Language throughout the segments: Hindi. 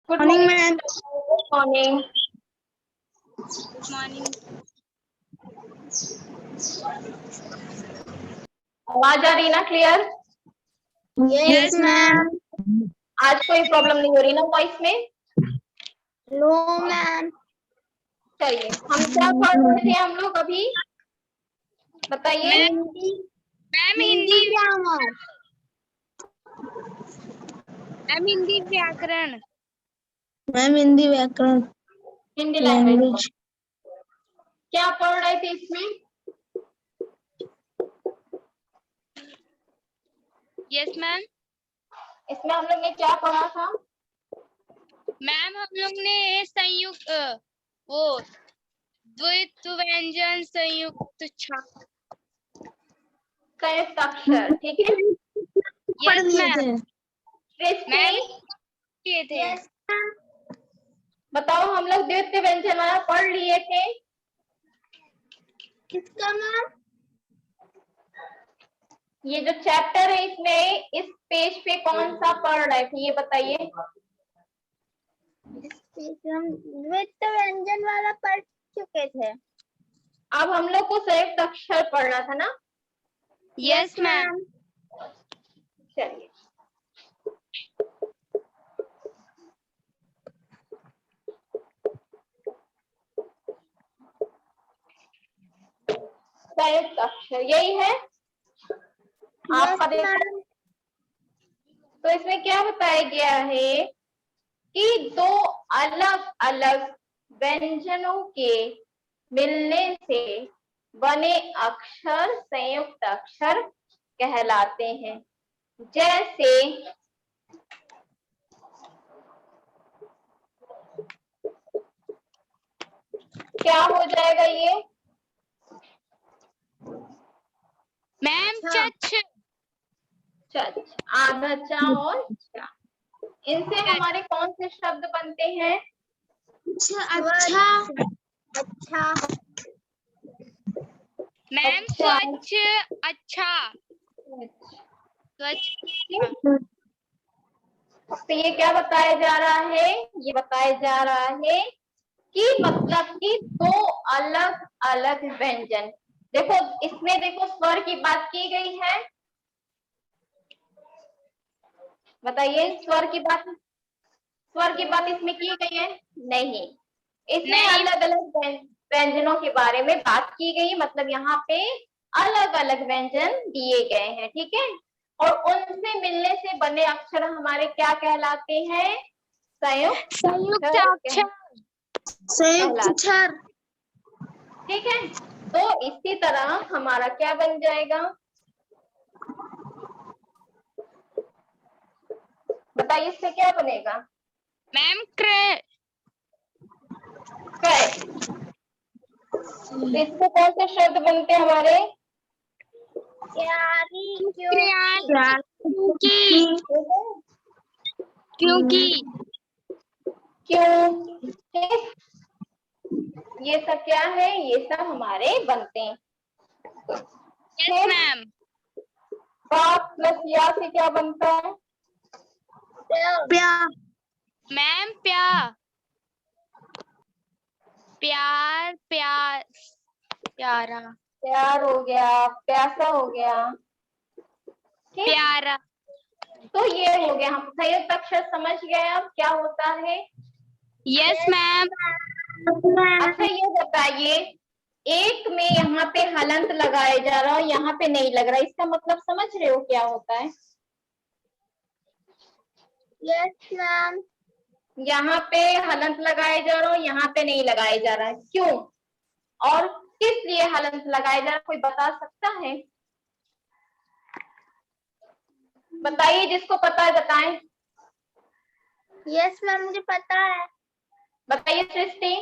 Good morning morning ma'am. Good morning. Good morning. आवाज आ रही ना क्लियर? Yes ma'am. आज कोई प्रॉब्लम नहीं हो रही ना वॉइस में? No ma'am. चलिए, हम क्या पढ़ रहे थे हम लोग अभी बताइए। Ma'am Hindi grammar. Ma'am Hindi व्याकरण। मैम हिंदी व्याकरण हिंदी लैंग्वेज। क्या पढ़ रहे थे इसमें? Yes ma'am. इसमें हम लोग ने क्या पढ़ा था? मैम हम लोग ने संयुक्त वो द्वित्व व्यंजन संयुक्त संयुक्त अक्षर, ठीक है। Yes ma'am. मैम सृष्टि, किए थे। बताओ, हम लोग द्वितीय व्यंजन वाला पढ़ लिए थे। किसका मैम? ये जो चैप्टर है इसमें इस पेज पे कौन सा पढ़ रहे थे ये बताइए। हम द्वित्व व्यंजन वाला पढ़ चुके थे। अब हम लोग को संयुक्त अक्षर पढ़ना था ना? Yes ma'am. चलिए, संयुक्त अक्षर यही है आपका। देखो तो इसमें क्या बताया गया है कि दो अलग अलग व्यंजनों के मिलने से बने अक्षर संयुक्त अक्षर कहलाते हैं। जैसे क्या हो जाएगा ये? मैम चच। चच, आधा चा और चा, इनसे हमारे कौन से शब्द बनते हैं? अच्छा। अच्छा। मैम स्वच्छ अच्छा। स्वच्छ अच्छा। तो ये क्या बताया जा रहा है? ये बताया जा रहा है कि मतलब कि दो अलग अलग व्यंजन। देखो इसमें देखो स्वर की बात की गई है, बताइए स्वर की बात इसमें की गई है? नहीं, इसमें नहीं। अलग अलग व्यंजनों के बारे में बात की गई, मतलब यहाँ पे अलग अलग व्यंजन दिए गए हैं, ठीक है। और उनसे मिलने से बने अक्षर हमारे क्या कहलाते हैं? संयुक्त अक्षर। संयुक्त अक्षर। ठीक है। तो इसी तरह हमारा क्या बन जाएगा बताइए, इससे क्या बनेगा? मैम क्रय। तो इससे कौन से शब्द बनते हैं हमारे? क्योंकि। क्यों? ठीक, ये सब क्या है? ये सब हमारे बनते हैं। Yes ma'am. बाप प्लस या से क्या बनता है? प्या। मैम प्या। प्यार प्यार प्यारा। प्यार हो गया, प्यासा हो गया, ठीक। प्यारा। तो ये हो गया, हम संयुक्त अक्षर समझ गए अब क्या होता है। Yes ma'am. अच्छा ये बताइए, एक में यहाँ पे हलंत लगाया जा रहा है, यहाँ पे नहीं लग रहा, इसका मतलब समझ रहे हो क्या होता है? Yes ma'am. यहाँ पे हलंत लगाया जा रहा है, यहाँ पे नहीं लगाया जा रहा है, क्यों और किस लिए हलंत लगाया जा रहा है? कोई बता सकता है? बताइए, जिसको पता है बताएं। यस मैम मुझे पता है। बताइए सृष्टि।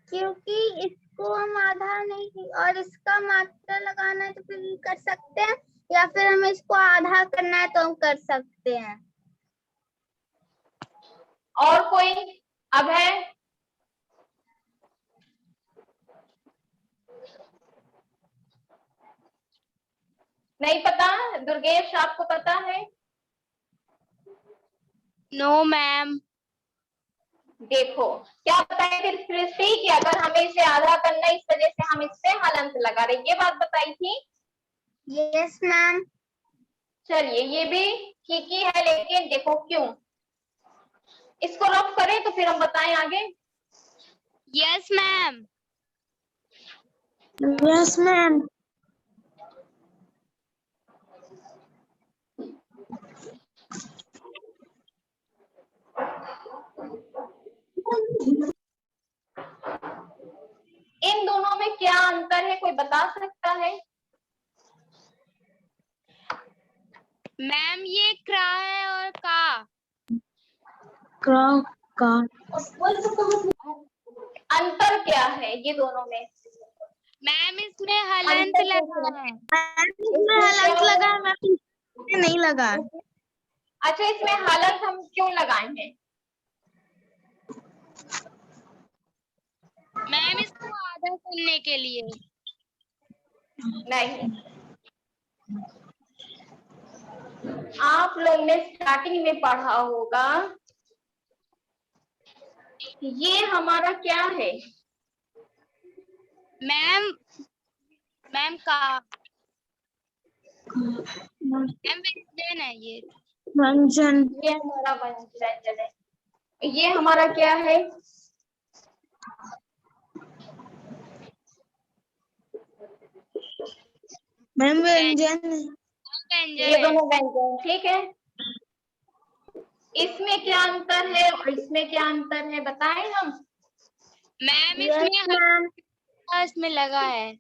क्योंकि इसको हम आधा नहीं और इसका मात्रा लगाना है तो फिर कर सकते हैं, या फिर हमें इसको आधा करना है तो हम कर सकते हैं। और कोई अब है? नहीं पता? दुर्गेश आपको पता है? No ma'am. देखो क्या बताए फिर सृष्टि कि अगर हमें इसे आधा करना है, इस वजह से हम इस पे हलंत लगा रहे, ये बात बताई थी। Yes ma'am. चलिए ये भी ठीक ही है, लेकिन देखो क्यों, इसको रफ करें तो फिर हम बताएं आगे। Yes ma'am. Yes ma'am. इन दोनों में क्या अंतर है, कोई बता सकता है? मैम ये क्रा है और का। क्रा का। अंतर क्या है ये दोनों में? मैम इसमें हलंत अंतर लगा क्या है। इसमें हलंत लगा है मैम, इसमें नहीं लगा। अच्छा, इसमें हलंत हम क्यों लगाए हैं? मैम इसको आधा करने के लिए। नहीं, आप लोग ने स्टार्टिंग में पढ़ा होगा, ये हमारा क्या है? मैम मैम का। मैम व्यंजन है ये। व्यंजन। ये हमारा व्यंजन है। ये हमारा क्या है? मैम व्यंजन। ये दोनों व्यंजन, ठीक है। इसमें क्या अंतर है और इसमें क्या अंतर है, बताएं हम। मैम इसमें लगा है।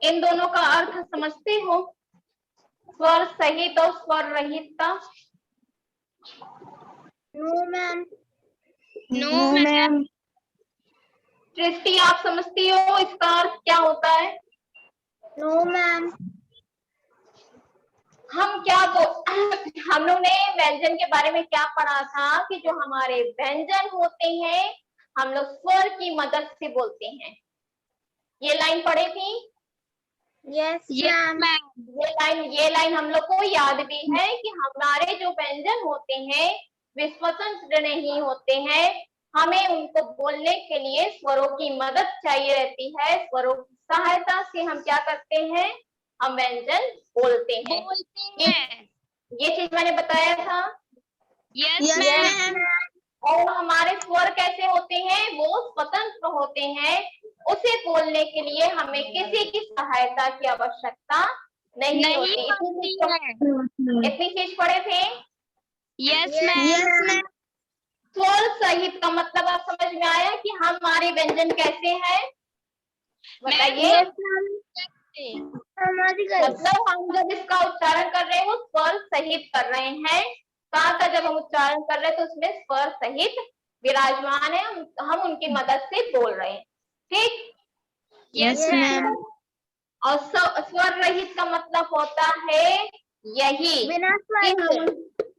इन दोनों का अर्थ समझते हो, स्वर सहित और स्वर रहित का? No ma'am. No ma'am. Srishti आप समझती हो इसका अर्थ क्या होता है? No ma'am. हम लोग ने व्यंजन के बारे में क्या पढ़ा था कि जो हमारे व्यंजन होते हैं हम लोग स्वर की मदद से बोलते हैं। ये लाइन पढ़ी थी। Yes ma'am. ये लाइन हम लोग को याद भी है कि हमारे जो व्यंजन होते हैं वे स्वतंत्र नहीं होते हैं, हमें उनको बोलने के लिए स्वरों की मदद चाहिए रहती है। स्वरों की सहायता से हम क्या करते हैं, हम व्यंजन बोलते हैं। ये चीज मैंने बताया था। Yes ma'am. और हमारे स्वर कैसे होते हैं, वो स्वतंत्र होते हैं, उसे बोलने के लिए हमें किसी की सहायता की आवश्यकता नहीं होती। इतनी चीज पढ़े थे। Yes ma'am. स्वर सहित का मतलब आप समझ में आया कि हमारे व्यंजन कैसे हैं, बताइए। मतलब हम जब इसका उच्चारण कर रहे हैं वो स्वर सहित कर रहे हैं। का जब हम उच्चारण कर रहे हैं तो उसमें स्वर सहित विराजमान है, हम उनकी मदद से बोल रहे हैं, ठीक। Yes ma'am. और स्वर रहित का मतलब होता है यही, बिना स्वर के।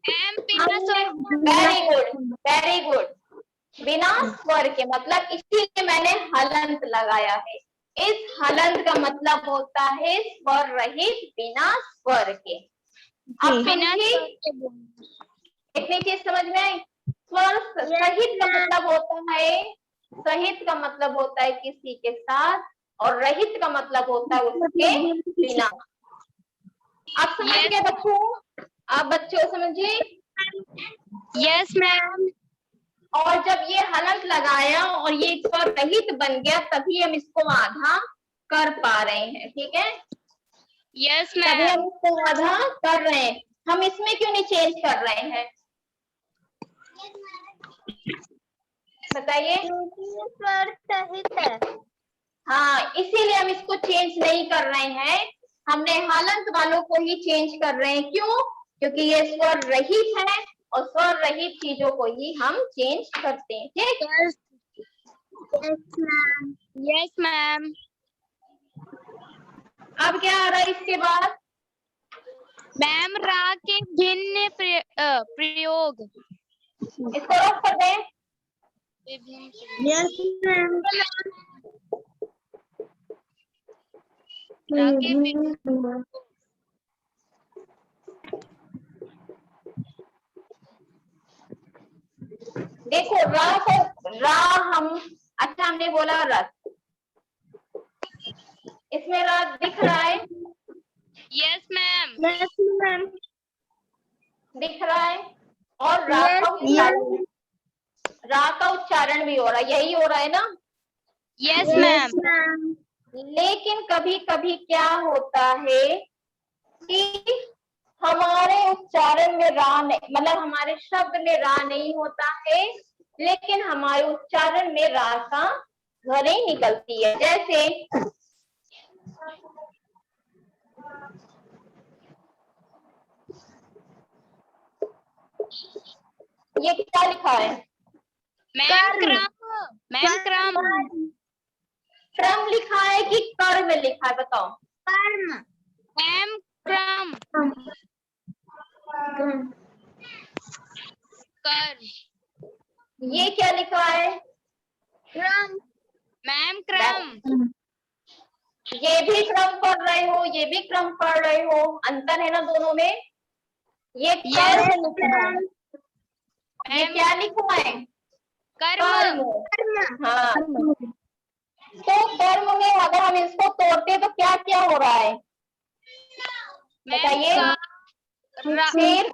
वेरी गुड वेरी गुड, बिना स्वर के, मतलब इसीलिए मैंने हलंत लगाया है। इस हलंत का मतलब होता है स्वर रहित, बिना स्वर के। अब समझी, इतनी चीज समझ में आई। स्वर सहित का मतलब होता है, सहित का मतलब होता है किसी के साथ, और रहित का मतलब होता है उसके बिना। आप समझ गए बच्चों, आप बच्चों समझिए। Yes ma'am. और जब ये हलंत लगाया और ये स्वर रहित बन गया तभी हम इसको आधा कर पा रहे हैं, ठीक है। यस तभी हम मैम। इसको आधा कर रहे हैं। हम इसमें क्यों नहीं चेंज कर रहे हैं, बताइए। स्वर सहित है। हाँ, इसीलिए हम इसको चेंज नहीं कर रहे हैं, हमने हलंत वालों को ही चेंज कर रहे हैं। क्यों? क्योंकि ये स्वर रहित है और स्वर रहित चीजों को ही हम चेंज करते हैं, ठीक। Yes ma'am. अब क्या आ रहा है इसके बाद? मैम रा के भिन्न प्रयोग। इसको रख कर दें। Yes, ma'am. देखो रा को रा हम अच्छा हमने बोला रस, इसमें रा दिख रहा है? Yes ma'am. Yes, ma'am. दिख रहा है। और Yes, रा का उच्चारण भी हो रहा है, यही हो रहा है ना? Yes ma'am. ma'am. लेकिन कभी कभी क्या होता है कि हमारे उच्चारण में रा नहीं, मतलब हमारे शब्द में रा नहीं होता है, लेकिन हमारे उच्चारण में रा का ध्वनि निकलती है। जैसे ये क्या लिखा है? मैम क्रम। मैम क्रम। क्रम लिखा है कि कर्म लिखा है, बताओ? कर्म। मैम क्रम। कर। ये क्या लिखा है? क्रम। मैम क्रम। ये भी क्रम पढ़ रहे हो, ये भी क्रम पढ़ रहे हो, अंतर है ना दोनों में? ये कर्म लिखा है, ये क्या लिखा है? कर्म। हाँ, तो कर्म में अगर हम इसको तोड़ते तो क्या क्या हो रहा है बताइए? फिर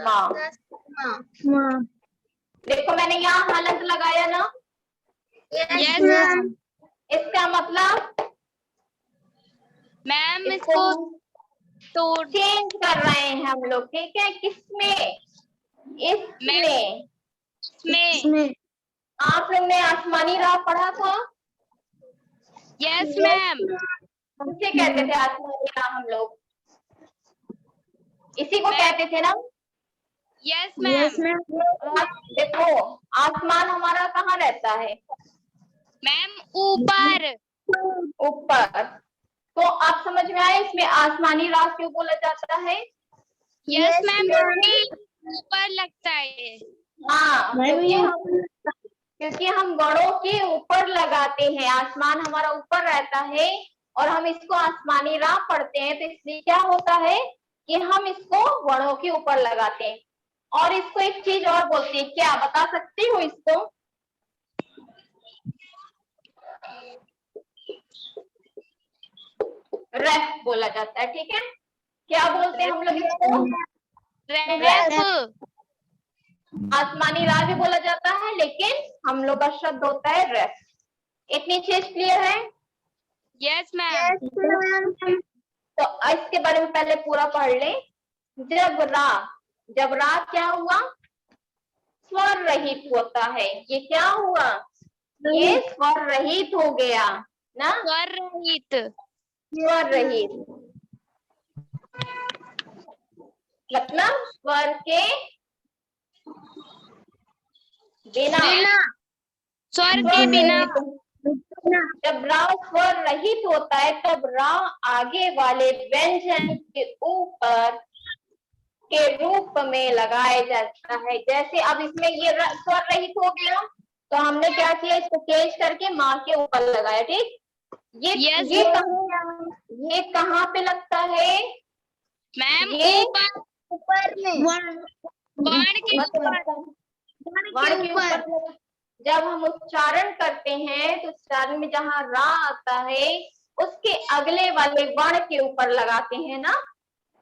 माँ। देखो मैंने यहाँ हलंत लगाया ना? Yes ma'am. इसका मतलब मैम इसको तोड़। चेंज कर रहे हैं हम लोग, ठीक है? किसमें? इसमें। में। आप लोग ने आसमानी राह पढ़ा था? Yes ma'am. इसे कहते थे आसमानी राह हम लोग, इसी को कहते थे ना? Yes ma'am. देखो आसमान हमारा कहाँ रहता है? मैम ऊपर। ऊपर। तो आप समझ में आए इसमें आसमानी राह क्यों बोला जाता है? यस मैम ऊपर लगता है। हाँ, क्योंकि हम गणों के ऊपर लगाते हैं, आसमान हमारा ऊपर रहता है और हम इसको आसमानी राह पढ़ते हैं, तो इसलिए क्या होता है कि हम इसको गणों के ऊपर लगाते हैं। और इसको एक चीज और बोलते हैं, क्या बता सकती हो इसको? रेफ बोला जाता है, ठीक है? क्या बोलते हैं हम लोग इसको? रेफ। आसमानी राह भी बोला जाता है, लेकिन हम लोग का शब्द होता है रेफ। इतनी चीज क्लियर है? Yes ma'am. तो इसके बारे में पहले पूरा पढ़ ले। जब रा क्या हुआ? स्वर रहित होता है। ये क्या हुआ? ये स्वर रहित हो गया ना? स्वर रहित। स्वर रहित मतलब स्वर के बिना। स्वर के बिना। जब रा स्वर रहित होता है तब रा आगे वाले व्यंजन के ऊपर के रूप में लगाया जाता है। जैसे अब इसमें ये स्वर रहित हो गया तो हमने क्या किया, इसको चेंज करके माँ के ऊपर लगाया, ठीक? ये कहाँ पे लगता है? मैम ये ऊपर में। वर्ण के ऊपर। जब हम उच्चारण करते हैं तो उच्चारण में जहाँ रा आता है उसके अगले वाले वर्ण के ऊपर लगाते हैं ना?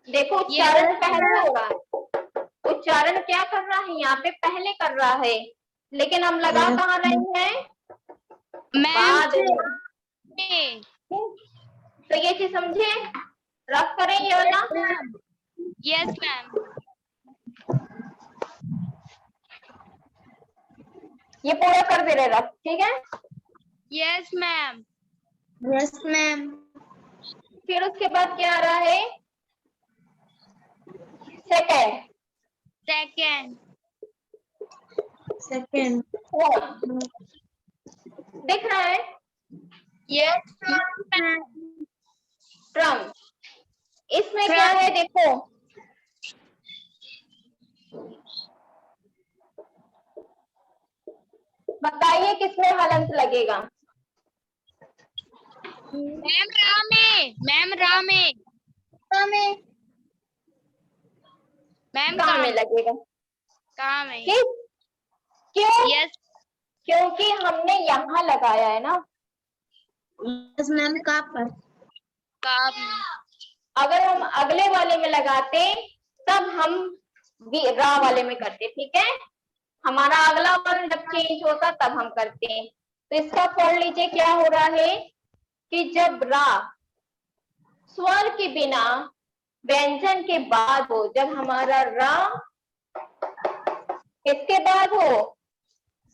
देखो उच्चारण पहले हो रहा है, उच्चारण क्या कर रहा है यहाँ पे? पहले कर रहा है, लेकिन हम लगा कहाँ रहे हैं? बाद में। तो ये चीज समझे? रफ करें ये वाला? Yes ma'am. ये पूरा कर दे रहे रफ, ठीक है? Yes ma'am. Yes ma'am. फिर उसके बाद क्या आ रहा है? सेकेंड। दिख रहा है? यस ट्रम। इसमें क्या है देखो, बताइए किसमें हलंत लगेगा? मैम रामे, मैम रामे, में मैम काम में काम, लगेगा। काम है। ठीक, क्यों? यस क्योंकि हमने यहाँ लगाया है ना। यस मैम, का पर काम, अगर हम अगले वाले में लगाते तब हम रा वाले में करते। ठीक है, हमारा अगला वाला जब चेंज होता तब हम करते हैं। तो इसका पढ़ लीजिए क्या हो रहा है कि जब रा स्वर के बिना व्यंजन के बाद हो, जब हमारा रा किसके बाद हो?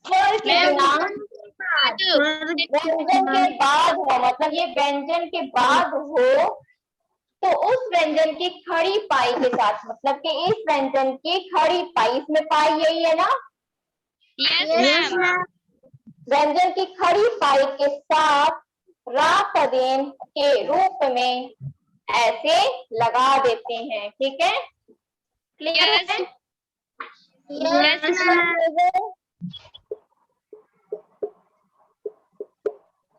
स्वर के मैम बिना व्यंजन व्यंजन के बाद हो, मतलब ये व्यंजन के बाद हो, तो उस व्यंजन की खड़ी पाई के साथ, मतलब कि इस व्यंजन की खड़ी पाई, इसमें पाई यही है ना, यस मैम, व्यंजन की खड़ी पाई के साथ रा पदेन के रूप में ऐसे लगा देते हैं। ठीक है, क्लियर यस है? यस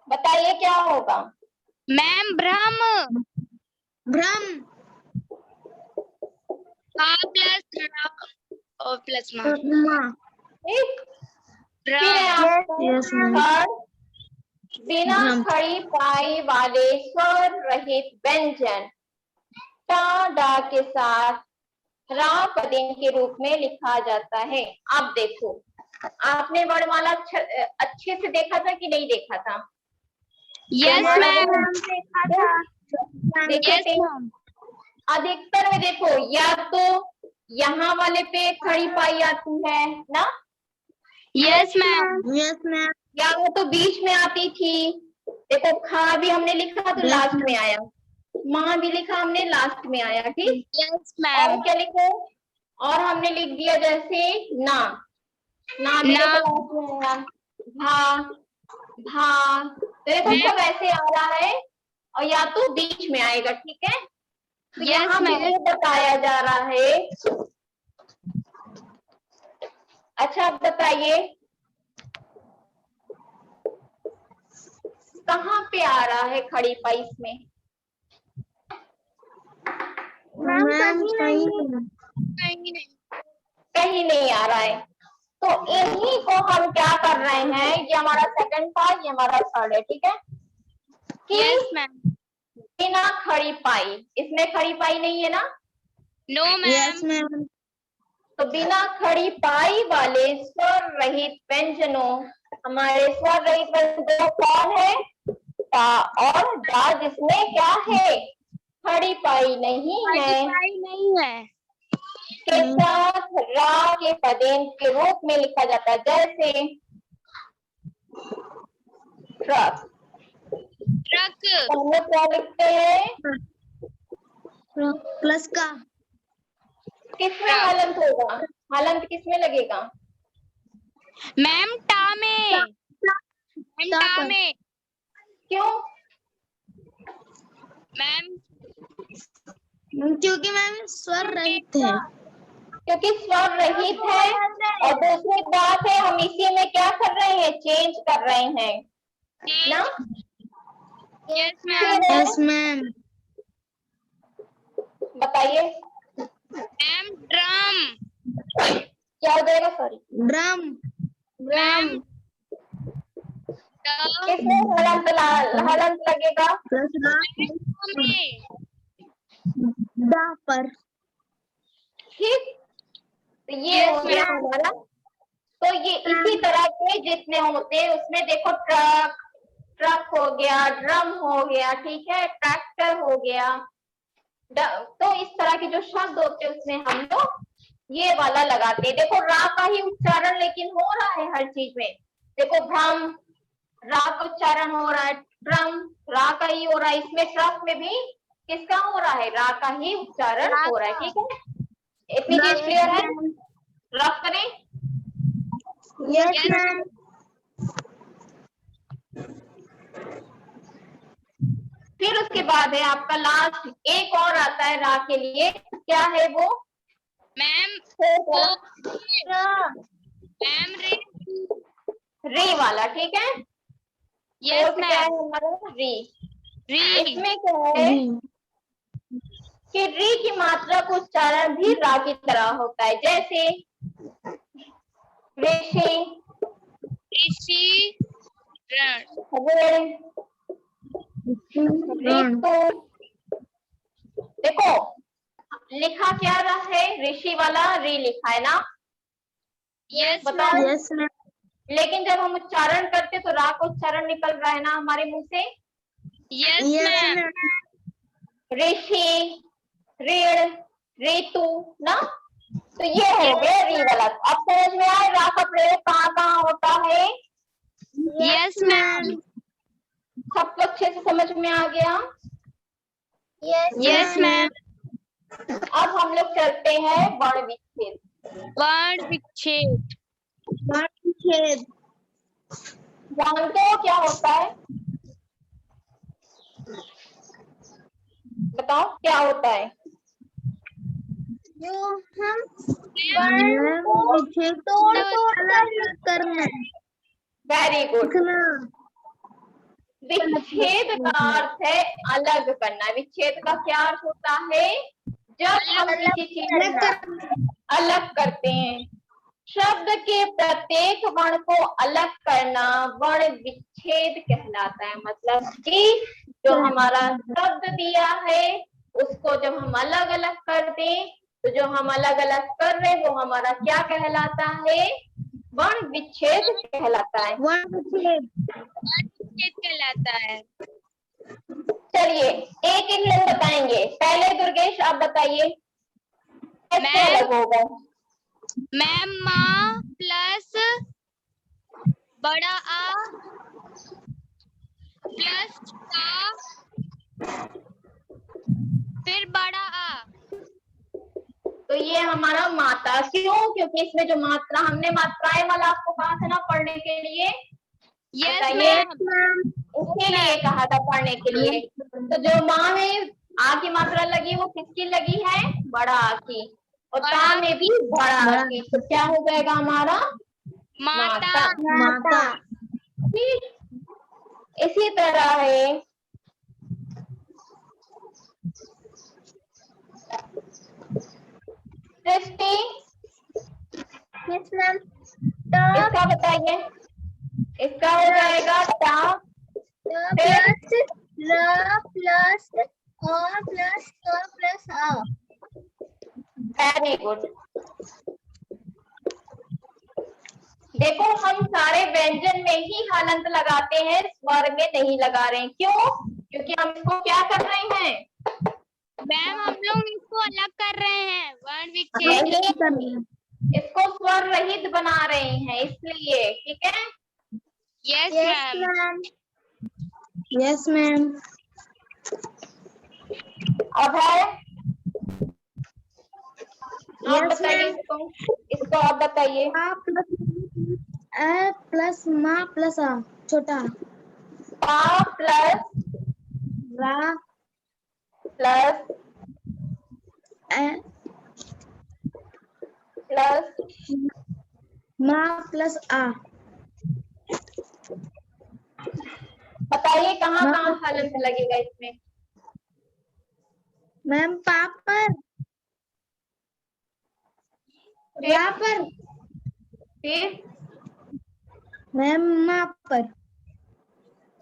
बताइए क्या होगा? मैम ब्रह्म, भ्रम का प्लस और प्लस मा, ठीक, फिर है ब्रह्म, यस मैम, आपका बिना भ्रम खड़ी पाई वाले स्वर रहित व्यंजन टा डा के साथ रा पदेन के रूप में लिखा जाता है। अब देखो, आपने वर्णमाला अच्छे से देखा था कि नहीं देखा था? यस मैम, देखा था। देखे यस थे? मैम, अधिकतर में देखो, या तो यहाँ वाले पे खड़ी पाई आती है ना, यस मैम, यस मैम, या वो तो बीच में आती थी। देखो, खा भी हमने लिखा तो Yes, लास्ट में आया, माँ भी लिखा हमने लास्ट में आया। ठीक, यस और मैम, क्या लिखो? और हमने लिख दिया जैसे ना, ना भी ना, देखो लास्ट में आया, भा भा, तो देखो सब ऐसे आ रहा है, और या तो बीच में आएगा। ठीक है, तो यस यहाँ भी मैम, ये बताया जा रहा है। अच्छा, अब बताइए कहाँ पे आ रहा है खड़ी पाई इसमें? मैम कहीं नहीं। कहीं नहीं, कहीं नहीं आ रहा है। तो इन्हीं को हम क्या कर रहे हैं, ये हमारा सेकंड था, ये हमारा थर्ड है। ठीक है, यस कि मैम, बिना खड़ी पाई, इसमें खड़ी पाई नहीं है ना, नो यस मैम, मैम, तो बिना खड़ी पाई वाले स्वर रहित व्यंजनों, हमारे स्वर रहित व्यंजनों कौन है? टा और डा, जिसमें क्या है? खड़ी पाई नहीं है, नहीं है, के साथ रा के पदेन के रूप में लिखा जाता है। जैसे ट्रक, ट्रक, हम लोग क्या लिखते हैं? प्लस का किसमें ट्रक, हलंत होगा? हलंत किसमें लगेगा? मैम टा में, मैम टा में, क्यों? मैम क्योंकि मैम स्वर रहित है। क्योंकि स्वर रहित है, और दूसरी बात है हम इसी में क्या कर रहे हैं? चेंज कर रहे हैं ना। यस मैम, यस मैम, बताइए मैम ड्रम, क्या हो जाएगा? सॉरी, ड्रम मैम किसमें हलंत लगेगा? प्लस में, दा पर। ठीक, तो ये हो गया हमारा। तो ये इसी तरह के जितने होते हैं उसमें देखो, ट्रक, ट्रक हो गया, ड्रम हो गया, ठीक है, ट्रैक्टर हो गया। तो इस तरह के जो शब्द होते हैं उसमें हम लोग ये वाला लगाते हैं। देखो, रा का ही उच्चारण लेकिन हो रहा है हर चीज में। देखो, भ्रम, रा का उच्चारण हो रहा है, ट्रम रा का ही हो रहा है, इसमें ट्रक में भी किसका हो रहा है? रा का ही उच्चारण हो रहा है। ठीक है, इतनी चीज क्लियर है? रफ करें। यस मैम, फिर उसके बाद है आपका लास्ट, एक और आता है रा के लिए, क्या है वो? मैम हो, मैम रे, री वाला, ठीक है। यस फोर्थ क्या है मैम। हमारा? री। री। इसमें क्या है कि री की मात्रा का उच्चारण भी रा की तरह होता है, जैसे ऋषि, ऋषि, रण, ऋण, ऋतु। देखो लिखा क्या रहा है? ऋषि वाला री लिखा है ना, यस बताओ। मैम। Yes ma'am. लेकिन जब हम उच्चारण करते तो रा का उच्चारण निकल रहा है ना हमारे मुंह से। Yes ma'am. ऋषि, ऋण, ऋतु ना, तो ये हो गया री वाला। अब समझ में आए रा का प्रयोग कहाँ कहाँ होता है? Yes ma'am. सबको अच्छे से समझ में आ गया? Yes ma'am. अब हम लोग चलते हैं वर्ण विच्छेद। वर्ण विच्छेद। जानते हो क्या होता है? बताओ क्या होता है? जो हम वर्ण को तोड़ कर करना। Very good. विच्छेद का अर्थ है अलग करना। विच्छेद का क्या अर्थ होता है? जब हम किसी चीज को अलग करते हैं। शब्द के प्रत्येक वर्ण को अलग करना वर्ण विच्छेद कहलाता है। मतलब कि जो हमारा शब्द दिया है उसको जब हम अलग अलग कर दें, तो जो हम अलग अलग कर रहे हैं वो हमारा क्या कहलाता है? वर्ण विच्छेद कहलाता है। वर्ण विच्छेद कहलाता है। चलिए एक एक लोग बताएंगे। पहले दुर्गेश आप बताइए कैसे मैम। अलग होगा? मैम माँ प्लस बड़ा आ प्लस ता फिर बड़ा आ। तो ये हमारा माता। क्यों? क्योंकि इसमें जो मात्रा हमने मात्राएं वाला आपको कहा था ना पढ़ने के लिए। यस बताइए मैम। उसके लिए कहा था पढ़ने के लिए। तो जो माँ में आ की मात्रा लगी वो किसकी लगी है? बड़ा आ की। और ता में भी बड़ा आ की। तो क्या हो जाएगा हमारा? माता। माता। ठीक। इसी तरह है सृष्टि, यस मैम। इसका बताइए। इसका हो जाएगा ता प्लस र प्लस अ प्लस क प्लस अ। Very good. देखो हम सारे व्यंजन में ही हलंत लगाते हैं, स्वर में नहीं लगा रहे हैं। क्यों? क्योंकि हम इसको क्या कर रहे हैं? मैम हम लोग इसको अलग कर रहे हैं वर्ण विच्छेद। नहीं, इसको स्वर रहित बना रहे हैं इसलिए। ठीक है। Yes ma'am. Yes ma'am. अब है आप Yes, बताइए ma'am. इसको आप बताइए। अ प्लस मा प्लस आ छोटा पा प्लस रा प्लस अ प्लस मा प्लस आ। बताइए कहाँ कहाँ हलंत लगेगा इसमें? मैम पापर रा पर फिर मैम मा पर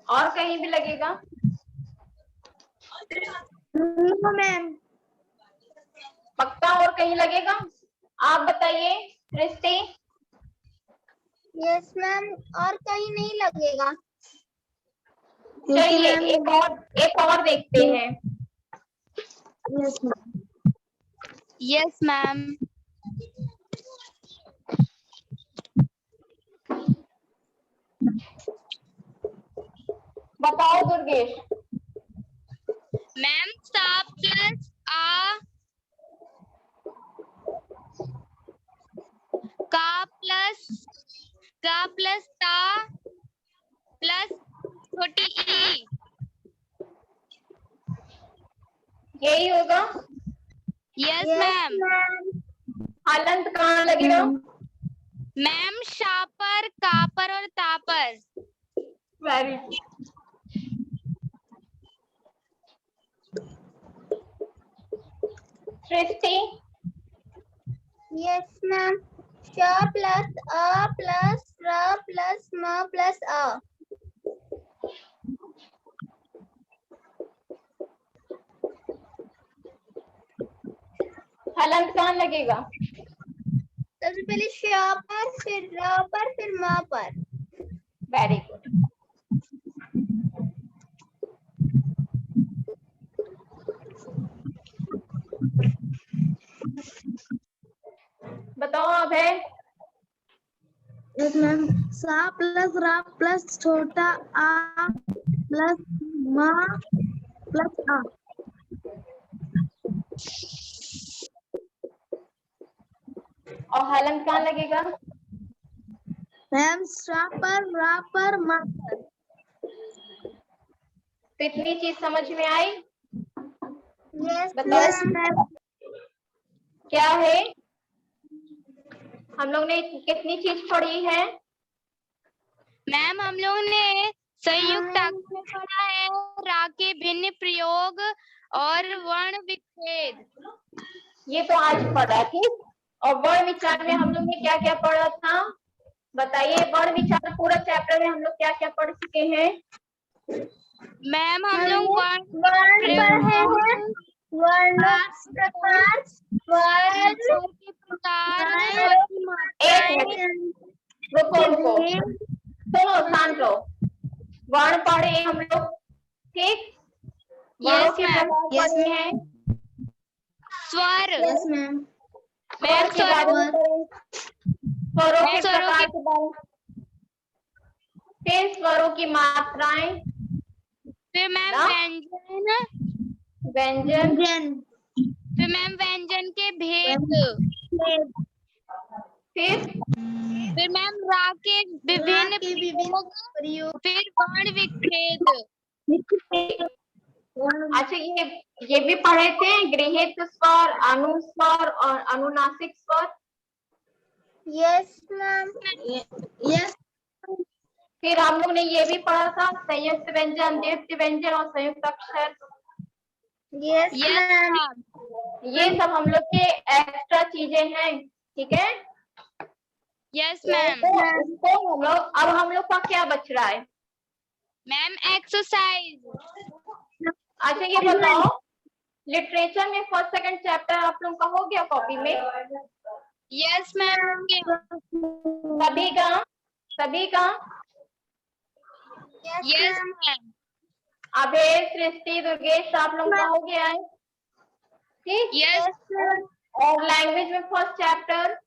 और कहीं भी लगेगा? No ma'am. पक्का और कहीं लगेगा? आप बताइए सृष्टि। यस मैम और कहीं नहीं लगेगा। चलिए एक और देखते हैं। Yes ma'am. Yes ma'am. बताओ दुर्गेश। मैम सा प्लस आ का प्लस ता प्लस छोटी ई। यही होगा। Yes ma'am. हलंत कहाँ लगेगा? मैम शा पर, का पर और ता very Srishti Yes, ma'am. Sh plus a plus ra plus ma plus a. हलंत कहाँ लगेगा? सबसे पहले श पर, फिर र पर, फिर म पर. Very good. बताओ अब है Yes, ma'am. सा plus ra plus छोटा a plus ma plus a. और हलंत कहाँ लगेगा? मैम सा पर, रा पर, मा पर. तो इतनी चीज समझ में आई? Yes, बताओ ma'am. क्या है? हम लोग ने कितनी चीज पढ़ी है? मैम हम लोग ने संयुक्त अक्षर पढ़ा है, रा के भिन्न प्रयोग और वर्ण विच्छेद। ये तो आज पढ़ा, ठीक। और वर्ण विचार में हम लोग ने क्या क्या पढ़ा था? बताइए, वर्ण विचार पूरा चैप्टर में हम लोग क्या क्या पढ़ चुके हैं? मैम हम लोग वर्ण पढ़े हैं. वर्ण प्रकार, वर्ण के प्रकार, एक स्वर की मात्राएं। मिनट. रुको रुको, सुनो, शांत रहो। वर्ण पढ़े हम लोग, ठीक। वर्णों Yes, के ma'am. प्रकार पढ़े हैं। स्वर Yes, ma'am. स्वर के बारे में पढ़े, स्वरों के स्वरों प्रकार के- के बारे में, फिर स्वरों की मात्राएं, फिर मैम ना? व्यंजन, व्यंजन, फिर मैम व्यंजन के भेद, फिर मैम रा के विभिन्न प्रयोग, फिर वर्ण विच्छेद। अच्छा ये भी पढ़े थे, गृहीत स्वर, अनुस्वर और अनुनासिक स्वर। Yes, ma'am. Yes. फिर हम लोग ने ये भी पढ़ा था, संयुक्त व्यंजन, दीर्घ व्यंजन और संयुक्त अक्षर। Yes, Yes, ma'am. ma'am. ये सब हम लोग के एक्स्ट्रा चीजें हैं, ठीक है। Yes, ma'am. तो इसको हम लोग का क्या बच रहा है? Ma'am exercise. अच्छा ये बताओ, लिटरेचर में फर्स्ट सेकंड चैप्टर आप लोग का हो गया कॉपी में? Yes ma'am. सभी का यस मैम। अभय, सृष्टि, दुर्गेश आप लोग का हो गया है, ठीक। यस और लैंग्वेज में first chapter?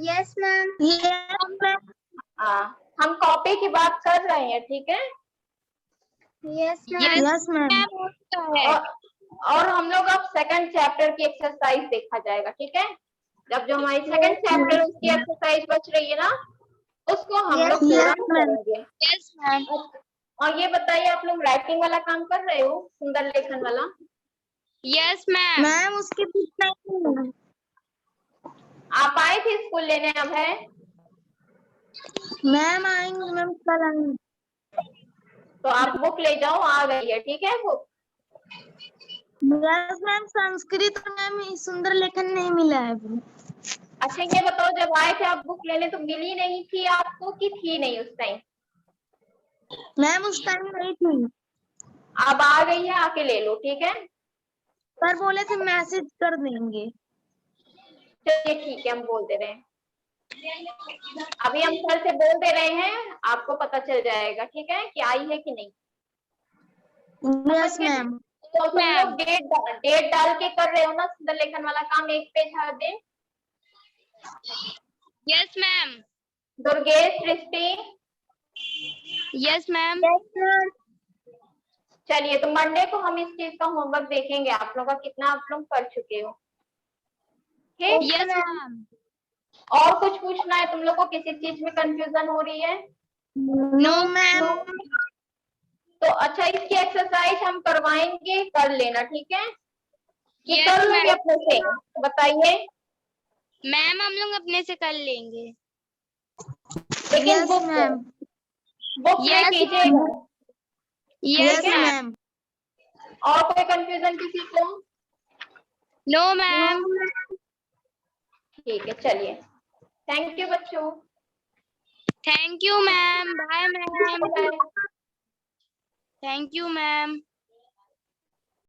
Yes, ma'am. Yes, ma'am. हम कॉपी की बात कर रहे हैं, ठीक है। Yes, ma'am. Yes, ma'am. और हम लोग अब सेकंड चैप्टर की एक्सरसाइज देखा जाएगा, ठीक है। जब जो हमारी सेकंड चैप्टर उसकी एक्सरसाइज बच रही है ना, उसको हम लोग पूरा करेंगे। Yes ma'am. और ये बताइए, आप लोग राइटिंग वाला काम कर रहे हो, सुंदर लेखन वाला? Yes ma'am. मैम उसकी आप आए थे स्कूल लेने? अब है मैम आएंगे, मैम कल आएंगे. तो आप बुक ले जाओ, आ गई है, ठीक है book. Yes ma'am. Sanskrit ma'am सुंदर लेखन नहीं मिला है. अच्छा ये बताओ, जब आए थे आप बुक लेने तो मिली नहीं थी आपको कि थी नहीं उस टाइम? मैम उस टाइम नहीं थी. अब आ गई है, आके ले लो, ठीक है। सर बोले थे मैसेज कर देंगे. चलिए ठीक है, हम बोल दे रहे हैं, अभी हम सर से बोल दे रहे हैं, आपको पता चल जाएगा, ठीक है, कि आई है कि नहीं। Yes ma'am. तो तुम लोग डेट डाल के कर रहे हो ना सुंदर लेखन वाला काम, एक पेज हर दिन? Yes ma'am. Durgesh, Srishti? Yes ma'am. चलिए, तो मंडे को हम इस चीज का होमवर्क देखेंगे, आप लोग का कितना आप लोग कर चुके हो, ठीक। Yes ma'am. और कुछ पूछना है तुम लोग को? किसी चीज में कंफ्यूजन हो रही है? No ma'am. तो अच्छा, इसकी एक्सरसाइज हम करवाएंगे, कर लेना, ठीक है। कि Yes, कर लोगे ma'am. अपने से? बताइए। मैम हम लोग अपने से कर लेंगे। लेकिन Yes, बुक ma'am. बुक में Yes, कीजिएगा। Yes, ठीक है? ma'am. और कोई कंफ्यूजन किसी को? No, ma'am. ठीक है, चलिए, थैंक यू बच्चों। Thank you, ma'am. Bye, ma'am. Bye. Thank you, ma'am.